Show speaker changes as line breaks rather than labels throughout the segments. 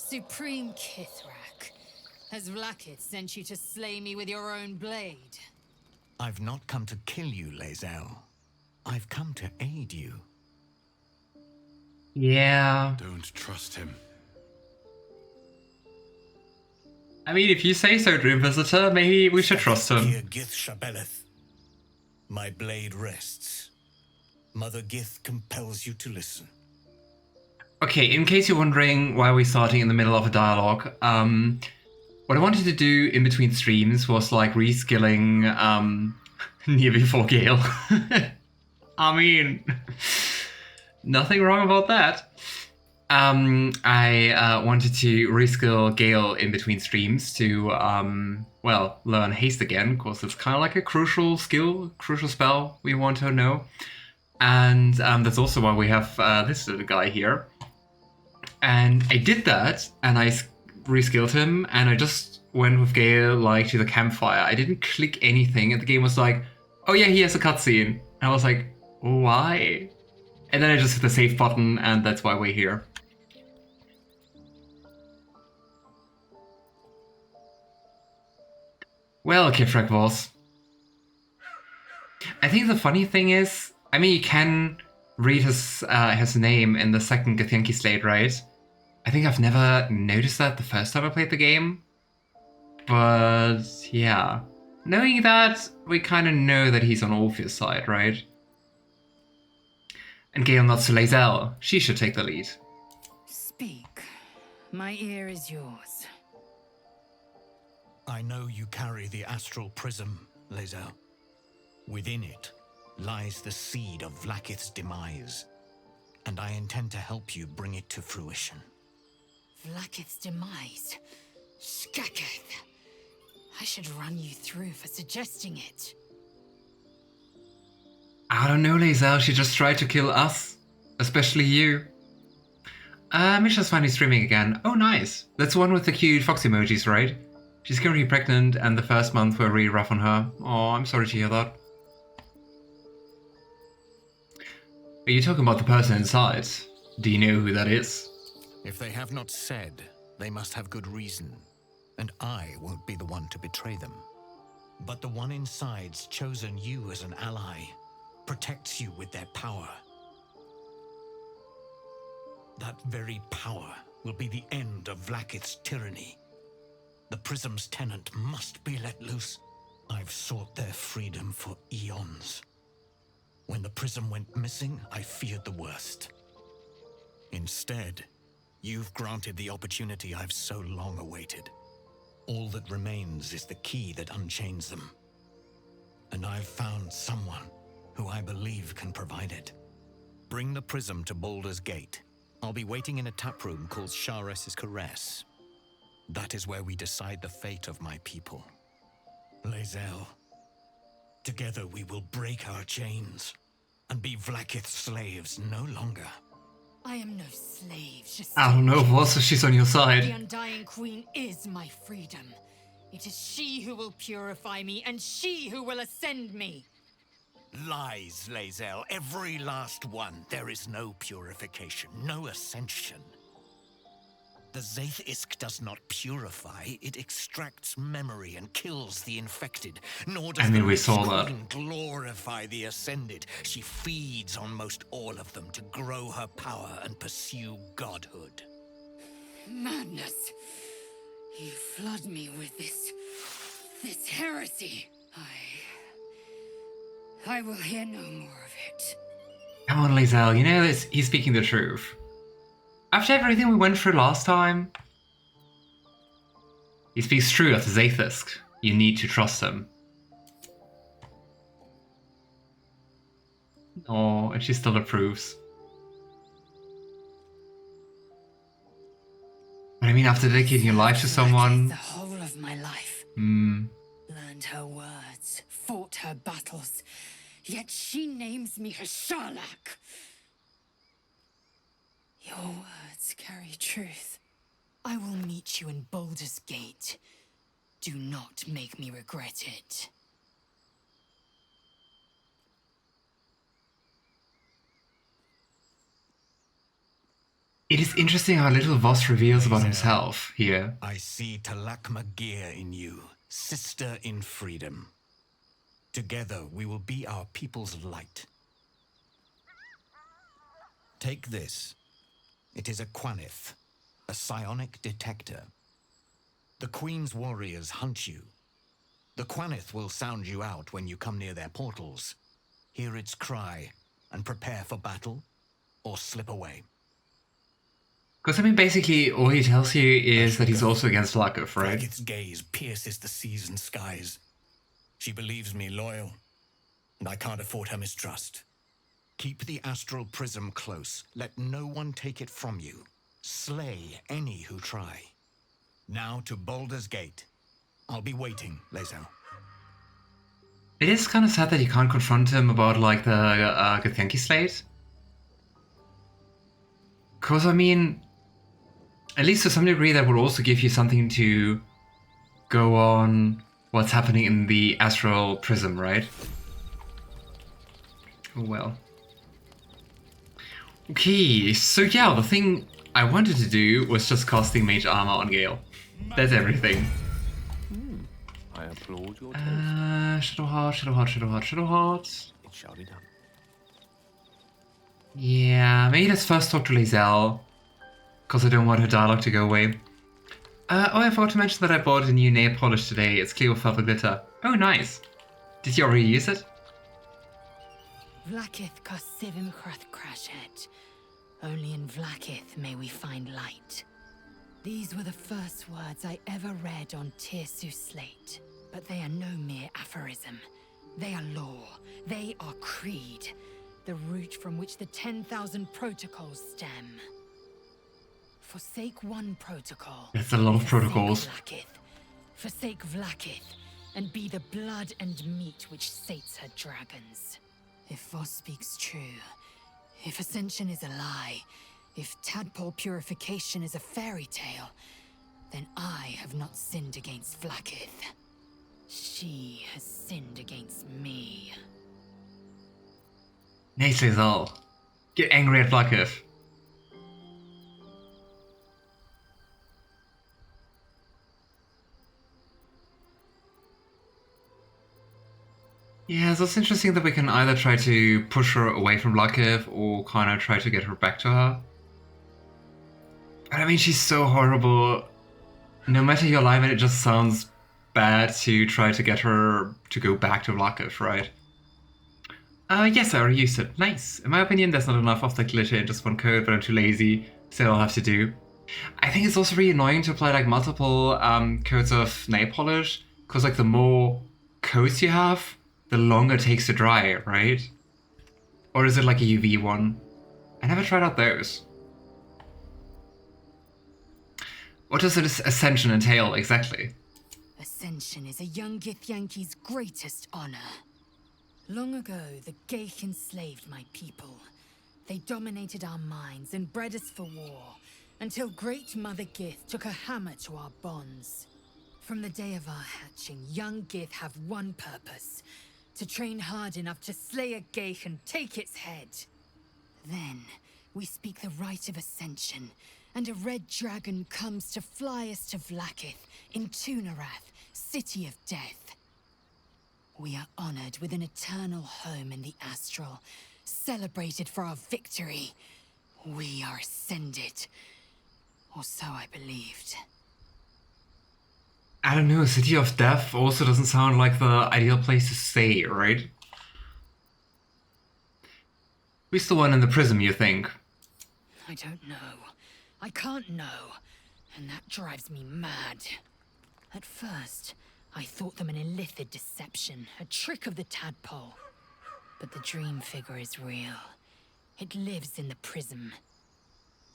Supreme Kithrak, has Vlaakith sent you to slay me with your own blade?
I've not come to kill you, Lae'zel. I've come to aid you.
Yeah.
Don't trust him.
I mean, if you say so, Dream Visitor, maybe we should trust him.
Gith Shabeleth. My blade rests. Mother Gith compels you to listen.
Okay, in case you're wondering why we're starting in the middle of a dialogue, what I wanted to do in between streams was like reskilling near before Gale. I mean, nothing wrong about that. I wanted to reskill Gale in between streams to, well, learn haste again, because it's kind of like a crucial skill, crucial spell we want to know. And that's also why we have this little guy here. And I did that, and I reskilled him, and I just went with Gale like to the campfire. I didn't click anything, and the game was like, oh yeah, he has a cutscene. And I was like, why? And then I just hit the save button, and that's why we're here. Well, Kithrak Voss. I think the funny thing is, I mean, you can read his name in the second Githyanki slate, right? I think I've never noticed that the first time I played the game. But yeah. Knowing that, we kind of know that he's on Orpheus' side, right? And Gale nods to Lae'zel. She should take the lead.
Speak. My ear is yours.
I know you carry the astral prism, Lae'zel. Within it lies the seed of Vlaakith's demise, and I intend to help you bring it to fruition.
Vlaakith's demise? Skaketh. I should run you through for suggesting it.
I don't know, Lae'zel. She just tried to kill us. Especially you. Mistra's finally streaming again. Oh, nice. That's the one with the cute fox emojis, right? She's currently pregnant, and the first month were really rough on her. Oh, I'm sorry to hear that. Are you talking about the person inside? Do you know who that is?
If they have not said, they must have good reason, and I won't be the one to betray them. But the one inside's chosen you as an ally, protects you with their power. That very power will be the end of Vlaakith's tyranny. The Prism's tenant must be let loose. I've sought their freedom for eons. When the Prism went missing, I feared the worst. Instead, you've granted the opportunity I've so long awaited. All that remains is the key that unchains them. And I've found someone who I believe can provide it. Bring the Prism to Baldur's Gate. I'll be waiting in a taproom called Shares's Caress. That is where we decide the fate of my people. Lae'zel, together we will break our chains and be Vlaakith's slaves no longer.
I am no slave, just
I don't know, Voss, if she's on your side.
The Undying Queen is my freedom. It is she who will purify me, and she who will ascend me.
Lies, Lae'zel, every last one. There is no purification, no ascension. The Zaith-Isk does not purify, it extracts memory and kills the infected. Nor does
we
the
saw that.
Queen glorify the ascended. She feeds on most all of them to grow her power and pursue godhood.
Madness. You flood me with this heresy. I will hear no more of it.
Come on, Lae'zel, you know he's speaking the truth. After everything we went through last time, he speaks true of the Zaith-Isk. You need to trust him. Oh, and she still approves. But I mean, after dedicating your life to someone...
The whole of my life. Learned her words, fought her battles, yet she names me her Sharlak. Your words carry truth. I will meet you in Baldur's Gate. Do not make me regret it.
It is interesting how little Voss reveals about himself here.
I see Talakma Gear in you, sister in freedom. Together we will be our people's light. Take this. It is a Quanith, a psionic detector. The Queen's warriors hunt you. The Quanith will sound you out when you come near their portals. Hear its cry and prepare for battle, or slip away.
Because, I mean, basically, all he tells you is that he's also against Lakov, right?
Its gaze pierces the seas and skies. She believes me loyal, and I can't afford her mistrust. Keep the astral prism close. Let no one take it from you. Slay any who try. Now to Baldur's Gate. I'll be waiting, Lae'zel.
It is kind of sad that you can't confront him about, like, the Githyanki slate. Because, I mean, at least to some degree that would also give you something to go on what's happening in the astral prism, right? Oh well. Okay, so yeah, the thing I wanted to do was just casting Mage Armor on Gale. That's everything.
I applaud your
Shadowheart, Shadowheart, Shadowheart, Shadowheart.
It shall be done.
Yeah, maybe let's first talk to Lae'zel, because I don't want her dialogue to go away. Oh, I forgot to mention that I bought a new nail polish today. It's clear with velvet glitter. Oh, nice. Did you already use it?
Vlakith Kosivim Krath Crashet. Only in Vlakith may we find light. These were the first words I ever read on Tirsu slate. But they are no mere aphorism. They are law. They are creed. The root from which the 10,000 protocols stem. Forsake one protocol.
That's a lot of protocols.
Forsake Vlakith, and be the blood and meat which sates her dragons. If Voss speaks true, if ascension is a lie, if tadpole purification is a fairy tale, then I have not sinned against Vlakith. She has sinned against me.
Nice, Lae'zel. Get angry at Vlakith. Yeah, so it's interesting that we can either try to push her away from Vlakith or kind of try to get her back to her. But I mean, she's so horrible. No matter your line, it just sounds bad to try to get her to go back to Vlakith, right? Yes, I already used it. Nice. In my opinion, there's not enough of the glitter in just one coat, but I'm too lazy, so I'll have to do. I think it's also really annoying to apply like multiple coats of nail polish, because like the more coats you have, the longer it takes to dry, right? Or is it like a UV one? I never tried out those. What does this ascension entail exactly?
Ascension is a young Githyanki's greatest honor. Long ago, the Gale enslaved my people. They dominated our minds and bred us for war, until Great Mother Gith took a hammer to our bonds. From the day of our hatching, young Gith have one purpose: to train hard enough to slay a Gale and take its head. Then, we speak the rite of ascension, and a red dragon comes to fly us to Vlakith in Tunarath, City of Death. We are honored with an eternal home in the astral, celebrated for our victory. We are ascended. Or so I believed.
I don't know, City of Death also doesn't sound like the ideal place to stay, right? Who's the one in the prism, you think?
I don't know. I can't know. And that drives me mad. At first, I thought them an illithid deception, a trick of the tadpole. But the dream figure is real. It lives in the prism.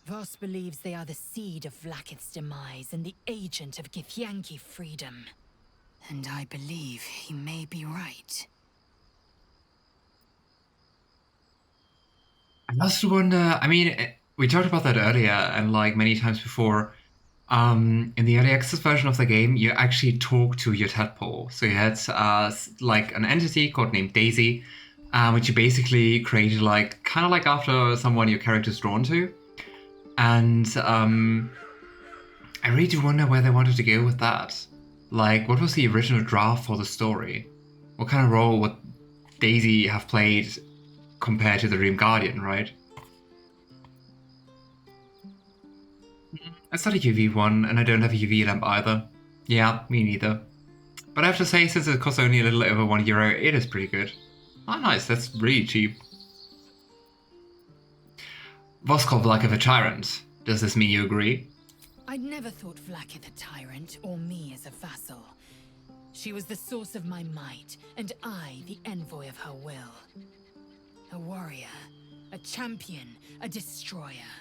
Voss believes they are the seed of Vlakith's demise and the agent of Githyanki freedom. And I believe he may be right.
I also wonder, I mean, we talked about that earlier, and like many times before, in the early access version of the game, you actually talk to your tadpole. So you had like an entity called named Daisy, which you basically created like kind of like after someone your character's drawn to. And I really do wonder where they wanted to go with that. Like, what was the original draft for the story? What kind of role would Daisy have played compared to the Dream Guardian, right? It's not a UV one, and I don't have a UV lamp either. Yeah, me neither. But I have to say, since it costs only a little over €1, it is pretty good. Oh, nice, that's really cheap. Voss called Vlaakith a tyrant. Does this mean you agree?
I'd never thought Vlaakith a tyrant, or me as a vassal. She was the source of my might, and I the envoy of her will. A warrior, a champion, a destroyer.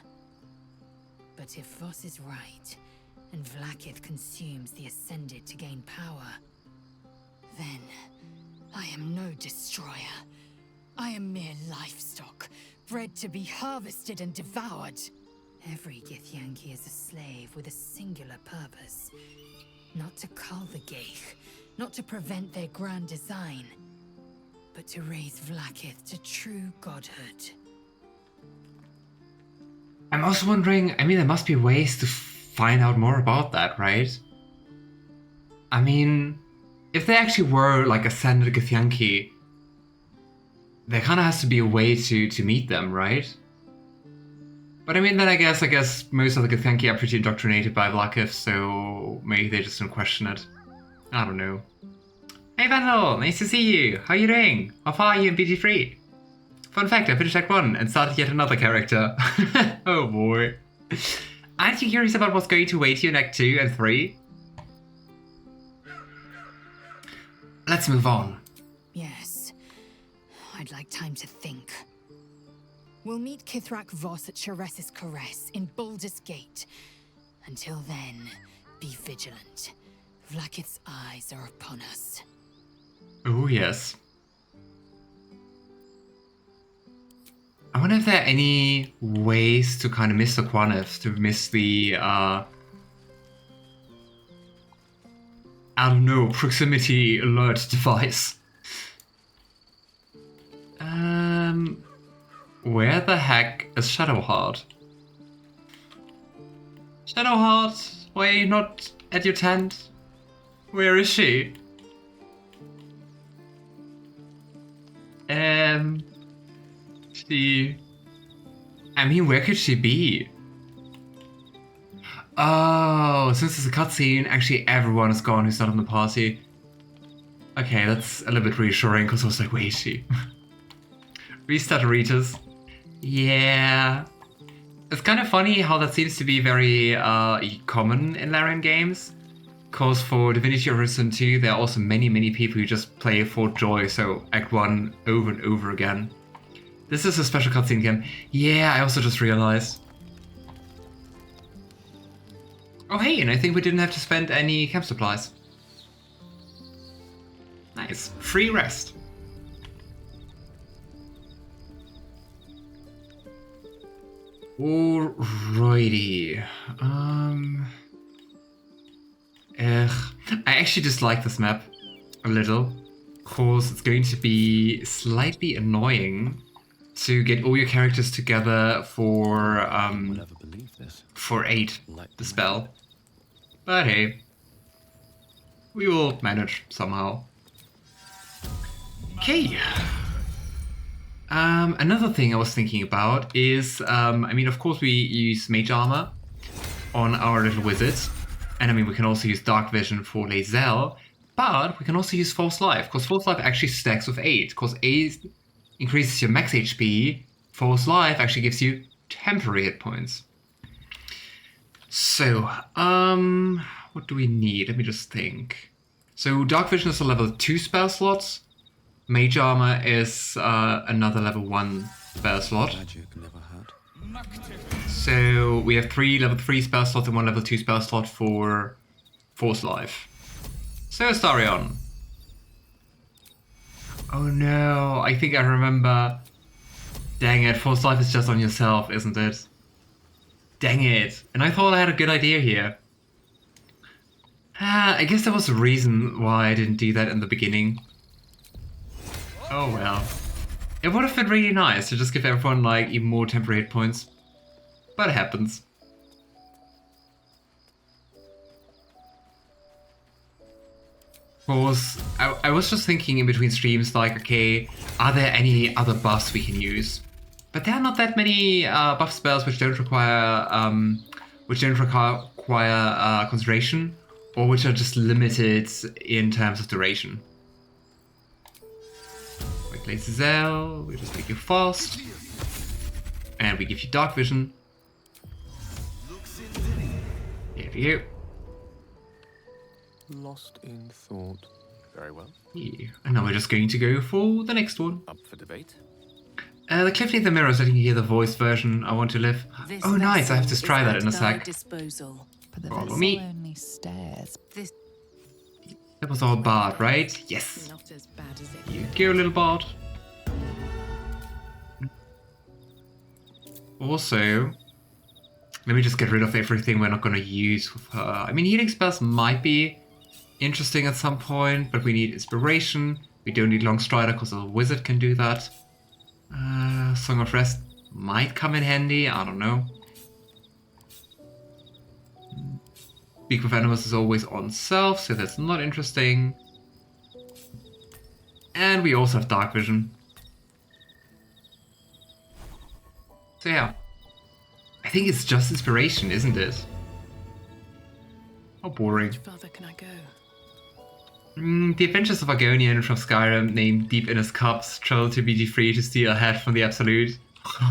But if Voss is right, and Vlaakith consumes the Ascended to gain power, then I am no destroyer. I am mere livestock, bred to be harvested and devoured. Every Githyanki is a slave with a singular purpose. Not to cull the Ghaik, not to prevent their grand design, but to raise Vlaakith to true godhood.
I'm also wondering, I mean, there must be ways to find out more about that, right? I mean, if they actually were like Ascended Githyanki, there kind of has to be a way to meet them, right? But I mean, then I guess most of the Githyanki are pretty indoctrinated by Vlaakith, so maybe they just don't question it. I don't know. Hey Vandal, nice to see you. How are you doing? How far are you in BG3? Fun fact, I finished Act 1 and started yet another character. Oh boy. Aren't you curious about what's going to wait you in Act 2 and 3? Let's move on.
Yes. I'd like time to think. We'll meet Kithrak Voss at Sheres's Caress in Baldur's Gate. Until then, be vigilant. Vlaakith's eyes are upon us.
Oh yes. I wonder if there are any ways to kind of miss the Quanif, to miss the, I don't know, proximity alert device. Where the heck is Shadowheart? Shadowheart, why are you not at your tent? Where is she? I mean, where could she be? Oh, since it's a cutscene, actually everyone is gone who's not in the party. Okay, that's a little bit reassuring, because I was like, where is she? Restart Ritas. Yeah. It's kind of funny how that seems to be very common in Larian games. Because for Divinity Original 2, there are also many people who just play for joy, so Act 1 over and over again. This is a special cutscene again. Yeah, I also just realized. Oh hey, and I think we didn't have to spend any camp supplies. Nice. Free rest. Alrighty. I actually dislike this map a little, because it's going to be slightly annoying to get all your characters together for 8, the spell. But hey, we will manage somehow. Okay. Another thing I was thinking about is, I mean, of course we use mage armor on our little wizards. And I mean, we can also use Dark Vision for Lae'zel, but we can also use False Life, because False Life actually stacks with 8, because 8 increases your max HP, False Life actually gives you temporary hit points. So, what do we need? Let me just think. So Dark Vision is a level 2 spell slot, Mage Armor is another level 1 spell slot. So we have 3 level 3 spell slots and 1 level 2 spell slot for Force Life. So Astarion. Oh no, I think I remember. Dang it, Force Life is just on yourself, isn't it? Dang it. And I thought I had a good idea here. I guess there was a reason why I didn't do that in the beginning. Oh well. It would have been really nice to just give everyone like even more temporary hit points. but it happens. Of course, I was just thinking in between streams, like, okay, are there any other buffs we can use? But there are not that many buff spells which don't require concentration, or which are just limited in terms of duration. Like Lae'zel, we just make you fast, and we give you dark vision. There we go.
Lost in thought. Very well.
Yeah. And now we're just going to go for the next one.
Up for debate.
The cliff near the mirror, so I can hear the voice version. I want to live. Oh, nice! I have to try that in a sec. Follow me.
Only stares.
That was all Bard, right? Yes.
Not as bad as it.
You go, little Bard. Also, let me just get rid of everything we're not going to use with her. I mean, healing spells might be interesting at some point, but we need inspiration. We don't need Long Strider because a wizard can do that. Song of Rest might come in handy, I don't know. Speak with Animals is always on self, so that's not interesting. And we also have Dark Vision. So yeah. I think it's just inspiration, isn't it? How boring.
How further can I go?
The Adventures of Argonian from Skyrim, named Deep in his Cups, travel to BG3 to steal a hat from the Absolute.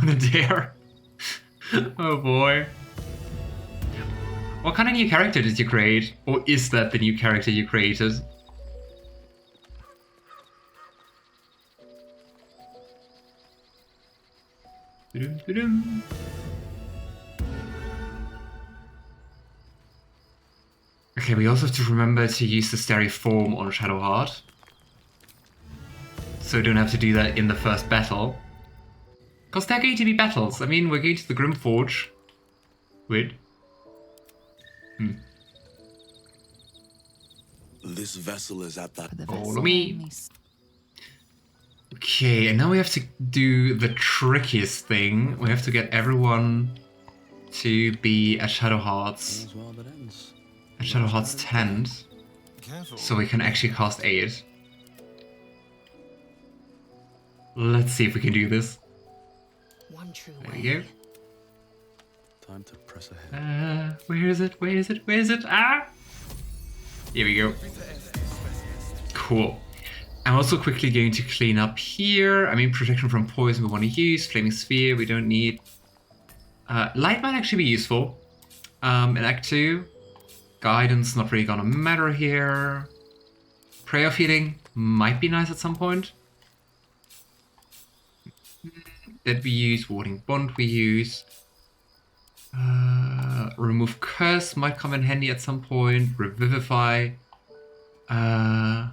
On a dare. Oh boy. What kind of new character did you create? Or is that the new character you created? Ba-dum. Okay, we also have to remember to use the Starry Form on Shadowheart. So we don't have to do that in the first battle. Because there are going to be battles. I mean, we're going to the Grimforge. Wait.
This vessel is at that.
Follow me. Okay, and now we have to do the trickiest thing. We have to get everyone to be at Shadowheart's. At Shadowheart's tent. So we can actually cast Aid. Let's see if we can do this.
One true
There
way.
we go.
Time to press ahead.
Where is it? Where is it? Where is it? Ah! Here we go. Cool. I'm also quickly going to clean up here. I mean, protection from poison we want to use. Flaming Sphere we don't need. Light might actually be useful. In Act 2. Guidance not really gonna matter here. Prayer of Healing might be nice at some point. That we use. Warding Bond we use. Remove Curse might come in handy at some point. Revivify. I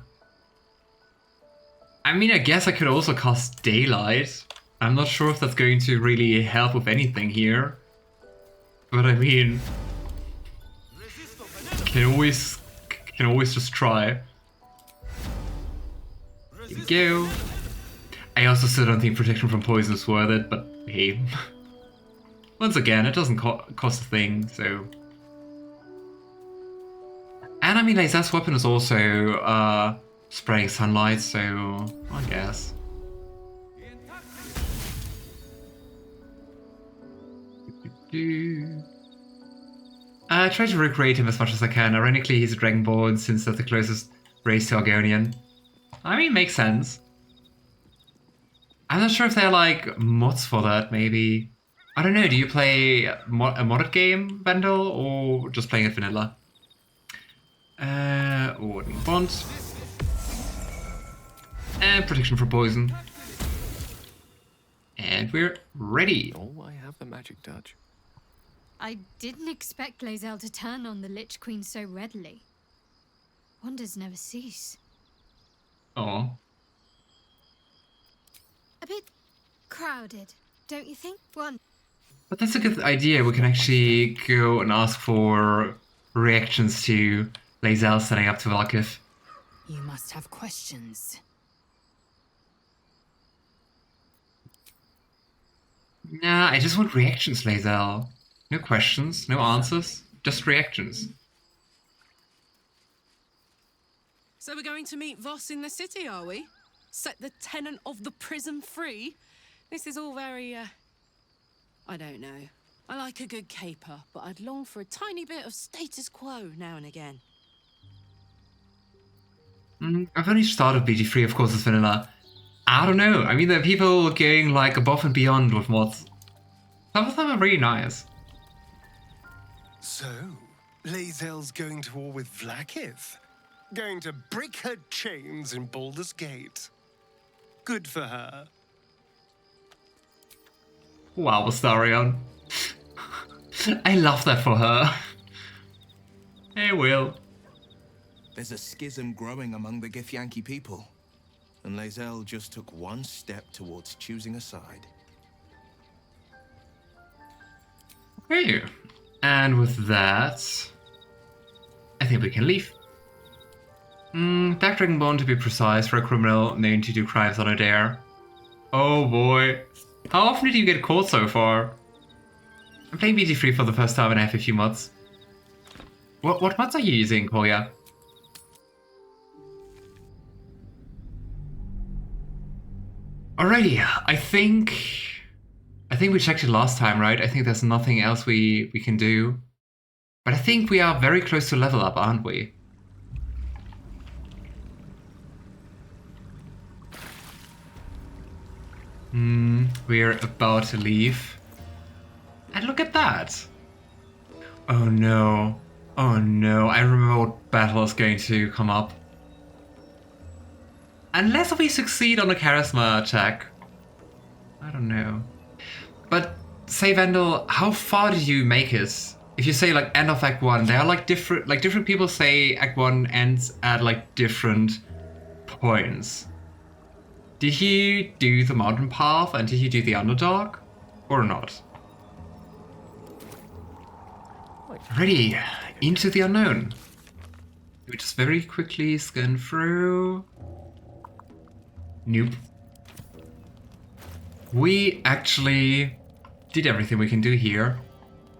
mean, I guess I could also cast Daylight. I'm not sure if that's going to really help with anything here. But I mean, can always just try. Here we go. I also still don't think protection from poison is worth it, but hey. Once again, it doesn't cost a thing, so... And I mean, Lae'zel's weapon is also spraying sunlight, so I guess. I try to recreate him as much as I can. Ironically, he's a Dragonborn since that's the closest race to Argonian. I mean, makes sense. I'm not sure if there are like mods for that, maybe. I don't know, do you play a modded game, Vandal, or just playing it vanilla? Warding Bond. And protection from poison. And we're ready.
Oh, I have the magic touch.
I didn't expect Lae'zel to turn on the Lich Queen so readily. Wonders never cease.
Oh.
A bit crowded, don't you think?
But that's a good idea. We can actually go and ask for reactions to Lae'zel setting up to Valkith.
You must have questions.
Nah, I just want reactions, Lae'zel. No questions, no answers, just reactions.
So we're going to meet Voss in the city, are we? Set the tenant of the prison free? This is all very, I don't know. I like a good caper, but I'd long for a tiny bit of status quo now and again.
I've only started BG3, of course, as vanilla. I don't know. I mean, there are people going like above and beyond with mods. Some of them are really nice.
So, Lae'zel's going to war with Vlaakith? Going to break her chains in Baldur's Gate? Good for her.
Wow, Astarion. I love that for her. Hey, Will.
There's a schism growing among the Githyanki people, and Lae'zel just took one step towards choosing a side.
Okay. And with that, I think we can leave. Dark Dragonborn, to be precise, for a criminal known to do crimes on a dare. Oh boy. How often did you get caught so far? I'm playing BG3 for the first time and I have a few mods. What mods are you using, Koya? Alrighty, I think we checked it last time, right? I think there's nothing else we can do. But I think we are very close to level up, aren't we? We're about to leave. And look at that! Oh no. Oh no, I remember what battle is going to come up. Unless we succeed on a charisma check. I don't know. But, say Vandal, how far did you make it? If you say like end of Act 1, there are like different people say Act 1 ends at like different points. Did you do the mountain path and did you do the underdark? Or not? Ready, into the unknown. We just very quickly scan through. Nope. We actually did everything we can do here.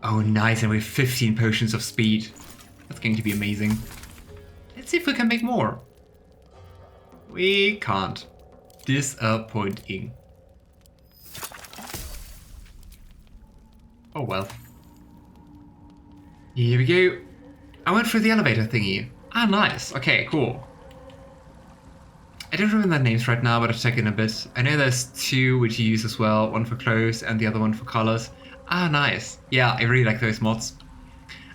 Oh nice, and we have 15 potions of speed. That's going to be amazing. Let's see if we can make more. We can't. Disappointing. Oh well. Here we go. I went through the elevator thingy. Ah, nice. Okay, cool. I don't remember their names right now, but I'll check in a bit. I know there's two which you use as well. One for clothes and the other one for colors. Ah, nice. Yeah, I really like those mods.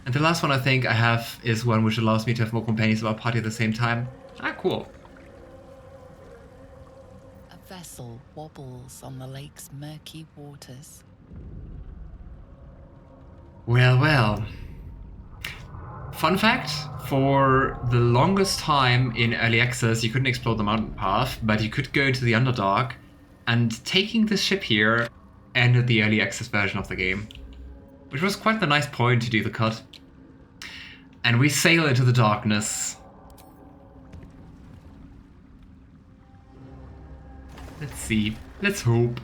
And the last one I think I have is one which allows me to have more companions of our party at the same time. Ah, cool.
A vessel wobbles on the lake's murky waters.
Well, well. Fun fact, for the longest time in early access you couldn't explore the mountain path, but you could go into the Underdark, and taking this ship here ended the early access version of the game. Which was quite the nice point to do the cut. And we sail into the darkness. Let's see. Let's hope.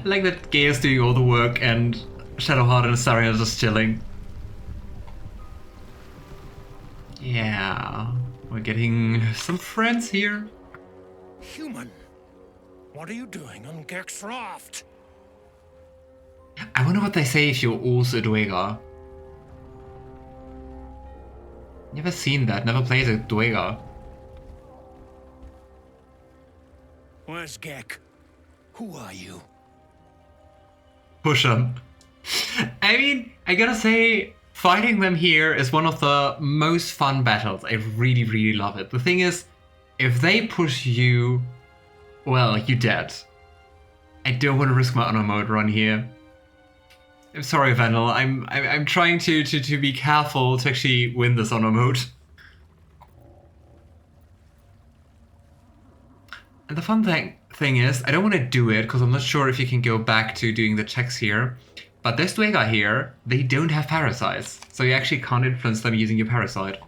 Like that Gale's doing all the work and Shadowheart and Astarion are just chilling. Yeah, we're getting some friends here.
Human, what are you doing on Gek's raft?
I wonder what they say if you're also a Dweger. Never seen that, never played a Dweger.
Where's Gek? Who are you?
Push 'em. I mean, I gotta say, fighting them here is one of the most fun battles. I really, really love it. The thing is, if they push you, well, you're dead. I don't want to risk my honor mode run here. I'm sorry, Vandal. I'm trying to be careful to actually win this honor mode. And the fun thing is, I don't want to do it because I'm not sure if you can go back to doing the checks here. But this Dwega here, they don't have parasites. So you actually can't influence them using your parasite.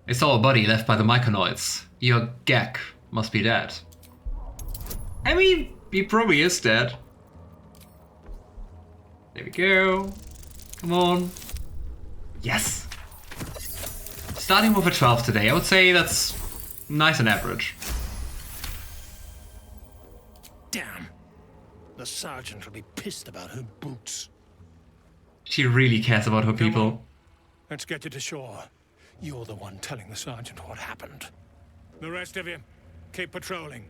I saw a body left by the Myconoids. Your Gek must be dead. I mean, he probably is dead. There we go. Come on. Yes! Starting with a 12 today, I would say that's nice and average.
Damn. The sergeant will be pissed about her boots.
She really cares about her people.
Let's get you to shore. You're the one telling the sergeant what happened. The rest of you, keep patrolling.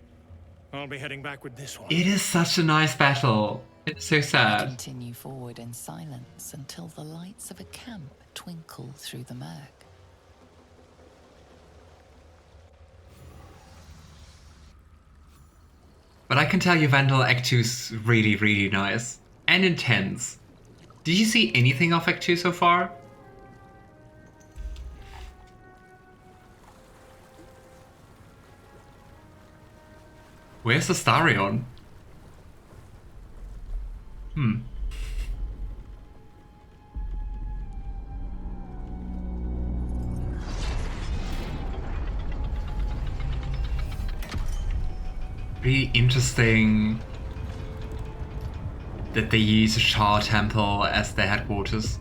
I'll be heading back with this one.
It is such a nice battle. It's so sad.
Continue forward in silence until the lights of a camp twinkle through the murk.
But I can tell you Vandal Act 2's really, really nice. And intense. Did you see anything of Act 2 so far? Where's the Starion? Really interesting that they use a Shah Temple as their headquarters.